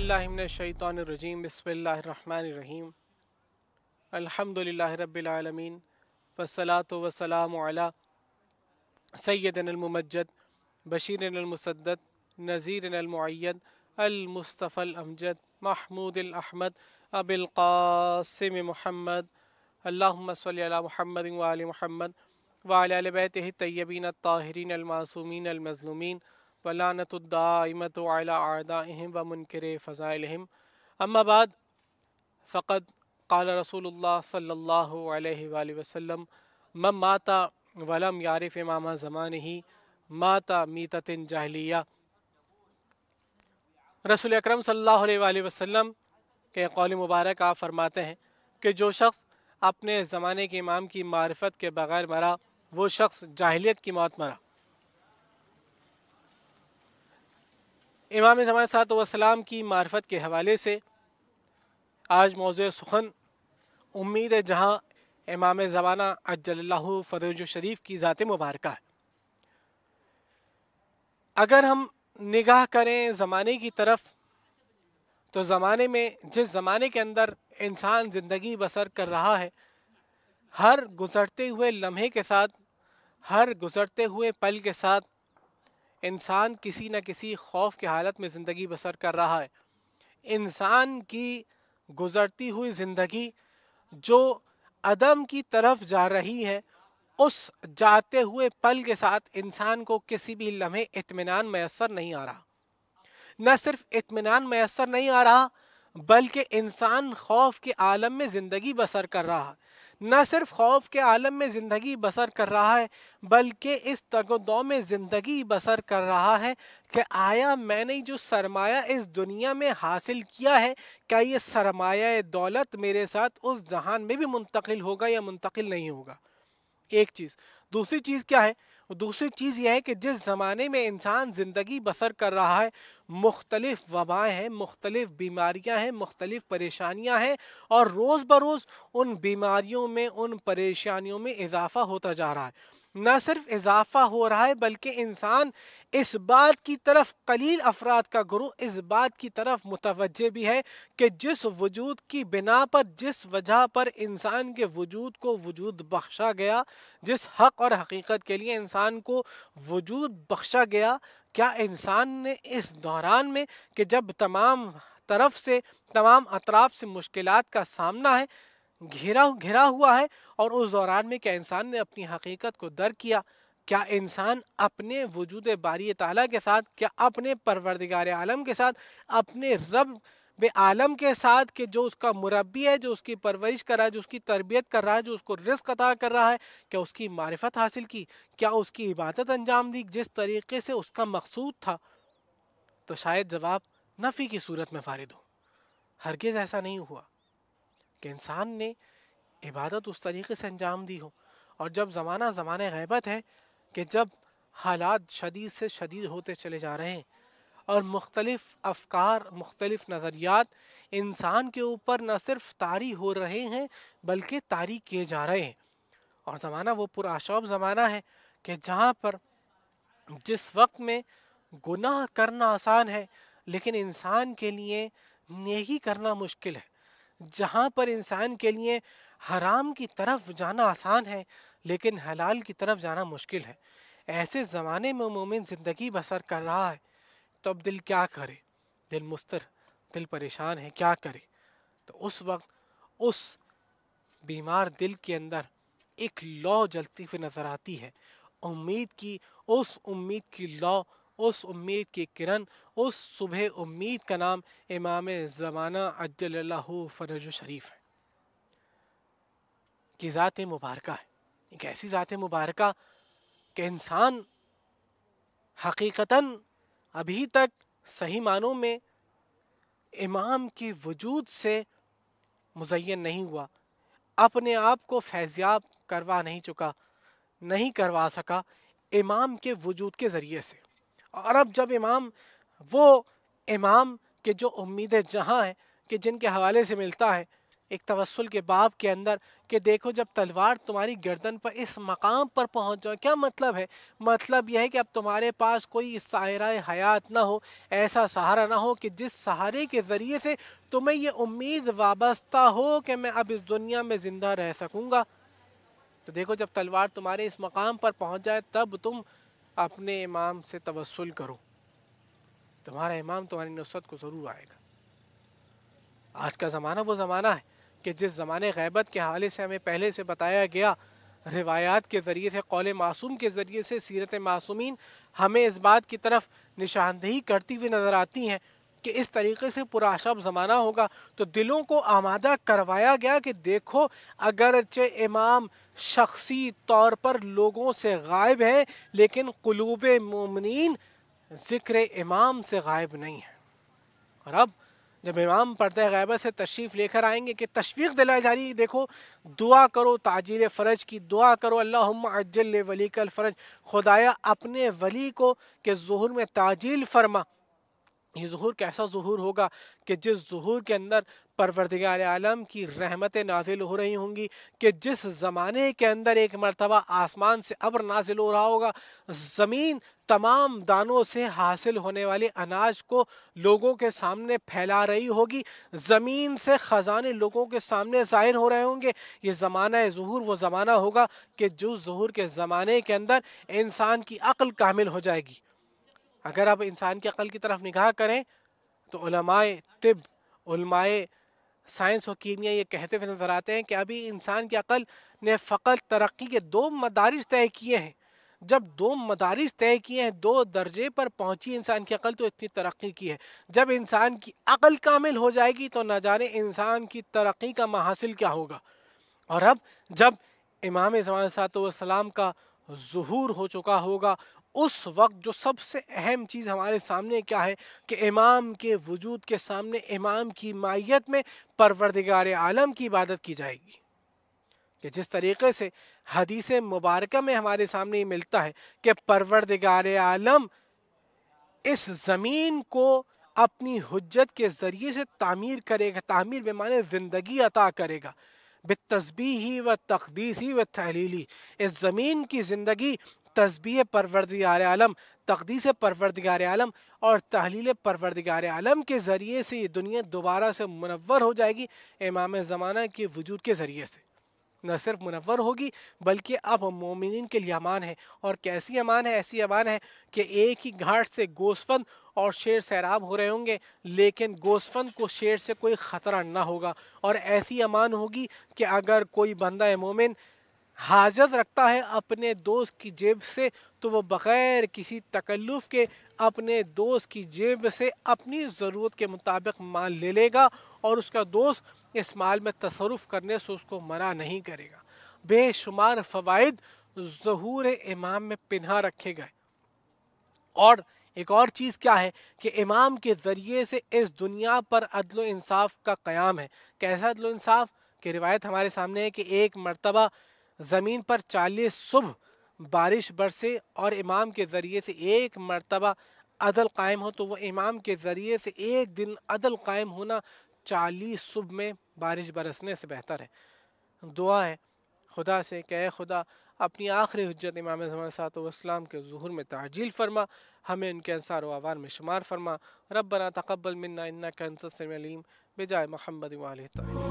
बिल्लाहि मिनश्शैतानिर्रजीम बिस्मिल्लाहिर्रहमानिर्रहीम अल्हम्दुलिल्लाहि रब्बिल आलमीन वस्सलातु वस्सलामु अला सय्यदिनल मुमज्जद बशीरिनल मुसद्दद नज़ीरिनल मुअय्यद अल मुस्तफ़ल अमजद महमूदिल अहमद अबिल क़ासिम मुहम्मद अल्लाहुम्मा सल्लि अला मुहम्मद व आलि मुहम्मद व अला आलि बैतिहि तय्यबीन अत्ताहिरीन अल मासूमीन अल मज़लूमीन वलानतुद्दाइमतु अला अअदाइहिम व मुनकिरि फ़ज़ाइलिहिम अम्मा बाद फ़क़द क़ाल रसूलुल्लाह सल्लल्लाहु अलैहि वसल्लम मन माता वलम यारिफ इमाम ज़मानिही माता मीततिन जाहिलिया। रसूल अकरम सल्लल्लाहु अलैहि वसल्लम के कौल मुबारक आप फरमाते हैं कि जो शख्स अपने ज़माने के इमाम की मारिफत के बग़ैर मरा वो शख्स जाहिलियत की मौत मरा। इमाम ज़मान सल्लल्लाहु अलैहि वसल्लम की मारिफत के हवाले से आज मौज़ू सुखन उम्मीद है जहाँ इमाम ज़माना अज्जलल्लाहु फ़रजहु शरीफ की ज़ात मुबारका है। अगर हम निगाह करें ज़माने की तरफ तो ज़माने में जिस ज़माने के अंदर इंसान ज़िंदगी बसर कर रहा है, हर गुज़रते हुए लम्हे के साथ, हर गुज़रते हुए पल के साथ इंसान किसी न किसी खौफ की हालत में ज़िंदगी बसर कर रहा है। इंसान की गुज़रती हुई ज़िंदगी जो अदम की तरफ जा रही है, उस जाते हुए पल के साथ इंसान को किसी भी लम्हे इत्मीनान मैसर नहीं आ रहा। न सिर्फ इत्मीनान मैसर नहीं आ रहा बल्कि इंसान खौफ के आलम में ज़िंदगी बसर कर रहा है। न सिर्फ खौफ के आलम में ज़िंदगी बसर कर रहा है बल्कि इस तगदो में ज़िंदगी बसर कर रहा है कि आया मैंने जो सरमाया इस दुनिया में हासिल किया है, क्या ये सरमाया दौलत मेरे साथ उस जहान में भी मुंतकिल होगा या मुंतकिल नहीं होगा। एक चीज़। दूसरी चीज़ क्या है? दूसरी चीज़ यह है कि जिस ज़माने में इंसान ज़िंदगी बसर कर रहा है, मुख्तलिफ़ वबाएँ हैं, मुख्तलिफ़ बीमारियाँ हैं, मुख्तलिफ़ परेशानियाँ हैं और रोज़ बरोज़ उन बीमारियों में, उन परेशानियों में इजाफ़ा होता जा रहा है। न सिर्फ इजाफ़ा हो रहा है बल्कि इंसान इस बात की तरफ कलील अफराद का गुरूह इस बात की तरफ मुतवज्जे भी है कि जिस वजूद की बिना पर, जिस वजह पर इंसान के वजूद को वजूद बख्शा गया, जिस हक़ और हकीकत के लिए इंसान को वजूद बख्शा गया, क्या इंसान ने इस दौरान में कि जब तमाम तरफ से, तमाम अतराफ से मुश्किलात का सामना है, घिरा हुआ है, और उस दौरान में क्या इंसान ने अपनी हकीकत को दर किया? क्या इंसान अपने वजूद बारी ताला के साथ, क्या अपने परवरदिगार आलम के साथ, अपने रब बे आलम के साथ कि जो उसका मुरब्बी है, जो उसकी परवरिश कर रहा है, जो उसकी तरबियत कर रहा है, जो उसको रिज़्क़ अता कर रहा है, क्या उसकी मारिफत हासिल की? क्या उसकी इबादत अंजाम दी जिस तरीके से उसका मकसूद था? तो शायद जवाब नफ़ी की सूरत में वारिद हो। हरगिज़ ऐसा नहीं हुआ कि इंसान ने इबादत उस तरीके से अंजाम दी हो। और जब ज़माने गैबत है कि जब हालात शदीद से शदीद होते चले जा रहे हैं और मुख्तलिफ़ अफ़कार, मुख्तलिफ़ नज़रियात इंसान के ऊपर न सिर्फ तारी हो रहे हैं बल्कि तारी किए जा रहे हैं। और ज़माना वो पुरआशौब ज़माना है कि जहाँ पर जिस वक्त में गुनाह करना आसान है लेकिन इंसान के लिए नेकी करना मुश्किल है, जहाँ पर इंसान के लिए हराम की तरफ जाना आसान है लेकिन हलाल की तरफ जाना मुश्किल है, ऐसे ज़माने में मोमिन ज़िंदगी बसर कर रहा है, तो अब दिल क्या करे? दिल मुस्तर, दिल परेशान है, क्या करे? तो उस वक्त उस बीमार दिल के अंदर एक लौ जलती हुई नज़र आती है, उम्मीद की, उस उम्मीद की लौ, उस उम्मीद की किरण, उस सुबह उम्मीद का नाम इमाम ज़माना अज्जलल्लाहु फ़रजहु शरीफ है कि ज़ात मुबारका है। एक ऐसी ज़ात मुबारका कि इंसान हकीकतन अभी तक सही मानों में इमाम के वजूद से मुज़य्यन नहीं हुआ, अपने आप को फैज़याब करवा नहीं चुका, नहीं करवा सका इमाम के वजूद के ज़रिए से। और अब जब इमाम, वो इमाम के जो उम्मीद जहाँ है कि जिनके हवाले से मिलता है ایک توسل کے باب کے اندر کہ دیکھو جب تلوار تمہاری گردن پر اس مقام پر پہنچ جائے، کیا مطلب ہے؟ مطلب یہ ہے کہ اب تمہارے پاس کوئی سہارا حیات نہ ہو، ایسا سہارا نہ ہو کہ جس سہارے کے ذریعے سے تمہیں یہ امید وابستہ ہو کہ میں اب اس دنیا میں زندہ رہ سکوں گا۔ تو دیکھو جب تلوار تمہارے اس مقام پر پہنچ جائے تب تم اپنے امام سے توسل کرو، تمہارا امام تمہاری نصرت کو ضرور آئے گا۔ آج کا زمانہ وہ زمانہ ہے کہ جس زمانے غیبت کے حوالے سے ہمیں پہلے سے بتایا گیا، روایات کے ذریعے سے، قول معصوم کے ذریعے سے، سیرت معصومین ہمیں اس بات کی طرف نشاندہی کرتی ہوئی نظر آتی ہیں کہ اس طریقے سے پرآشب زمانہ ہوگا، تو دلوں کو آمادہ کروایا گیا کہ دیکھو اگرچہ امام شخصی طور پر لوگوں سے غائب ہیں، لیکن قلوب مومنین ذکر امام سے غائب نہیں ہے۔ اور اب جب امام پردہ غیبت سے تشریف لے کر آئیں گے کہ تشویق دلائی جا رہی ہے، دیکھو دعا کرو تعجیل فرج کی، دعا کرو اللہم عجل لولیک الفرج، خدایا اپنے ولی کو کہ ظہور میں تعجیل فرما۔ یہ ظہور کیسا ظہور ہوگا کہ جس ظہور کے اندر پروردگار عالم کی رحمتیں نازل ہو رہی ہوں گی، کہ جس زمانے کے اندر ایک مرتبہ آسمان سے ابر نازل ہو رہا ہوگا، زمین تمام دانوں سے حاصل ہونے والے اناج کو لوگوں کے سامنے پھیلا رہی ہوگی، زمین سے خزانے لوگوں کے سامنے ظاہر ہو رہے ہوں گے۔ یہ زمانہ ظہور وہ زمانہ ہوگا کہ جو ظہور کے زمانے کے اندر انسان کی عقل کامل ہو جائے گی۔ اگر آپ انسان کی عقل کی طرف نگاہ کریں تو علماء طب، علماء سائنس و کیمیا یہ کہتے ہوئے نظر آتے ہیں کہ ابھی انسان کی عقل نے فقط ترقی کے 2 مدارج طے کیے ہیں۔ جب 2 مدارج طے کیے ہیں، 2 درجے پر پہنچی انسان کی عقل، تو اتنی ترقی کی ہے۔ جب انسان کی عقل کامل ہو جائے گی تو نہ جانے انسان کی ترقی کا محاصل کیا ہوگا۔ اور اب جب امام زمان علیہ الصلوۃ والسلام کا ظہور ہو چکا ہوگا، اس وقت جو سب سے اہم چیز ہمارے سامنے کیا ہے کہ امام کے وجود کے سامنے، امام کی مائیت میں پروردگار عالم کی عبادت کی جائے گی، کہ جس طریقے سے حدیث مبارکہ میں ہمارے سامنے یہ ملتا ہے کہ پروردگار عالم اس زمین کو اپنی حجت کے ذریعے سے تعمیر کرے گا، تعمیر بے معنی زندگی عطا کرے گا، بالتسبیح و تقدیسی و تحلیلی۔ اس زمین کی زندگی تسبیح پروردگار عالم، تقدیس پروردگار عالم اور تحلیل پروردگار عالم کے ذریعے سے یہ دنیا دوبارہ سے منور ہو جائے گی، امام زمانہ کے وجود کے ذریعے سے۔ نہ صرف منور ہوگی بلکہ اب مومنین کے لیے امان ہے، اور کیسی امان ہے؟ ایسی امان ہے کہ ایک ہی گھاٹ سے گوسفند اور شیر سیراب ہو رہے ہوں گے، لیکن گوسفند کو شیر سے کوئی خطرہ نہ ہوگا، اور ایسی امان ہوگی کہ اگر کوئی بندہ مومن حاجت رکھتا ہے اپنے دوست کی جیب سے تو وہ بغیر کسی تکلف کے اپنے دوست کی جیب سے اپنی ضرورت کے مطابق مال لے لے گا، اور اس کا دوست اس مال میں تصرف کرنے سے اس کو منع نہیں کرے گا۔ بے شمار فوائد ظہور امام میں پنہا رکھے گئے۔ اور ایک اور چیز کیا ہے کہ امام کے ذریعے سے اس دنیا پر عدل و انصاف کا قیام ہے۔ کیسا عدل و انصاف؟ کہ روایت ہمارے سامنے ہے کہ ایک مرتبہ زمین پر 40 صبح بارش برسے اور امام کے ذریعے سے ایک مرتبہ عدل قائم ہو، تو وہ امام کے ذریعے سے ایک دن عدل قائم ہونا 40 صبح میں بارش برسنے سے بہتر ہے۔ دعا ہے خدا سے کہ اے خدا اپنی آخری حجت امام زمان علیہ الصلوۃ والسلام کے ظہور میں تعجیل فرما، ہمیں ان کے انصار و اوار میں شمار فرما۔ ربنا تقبل منا انک انت السمیع العلیم، بجائے محمد وآلہ الطاہرین۔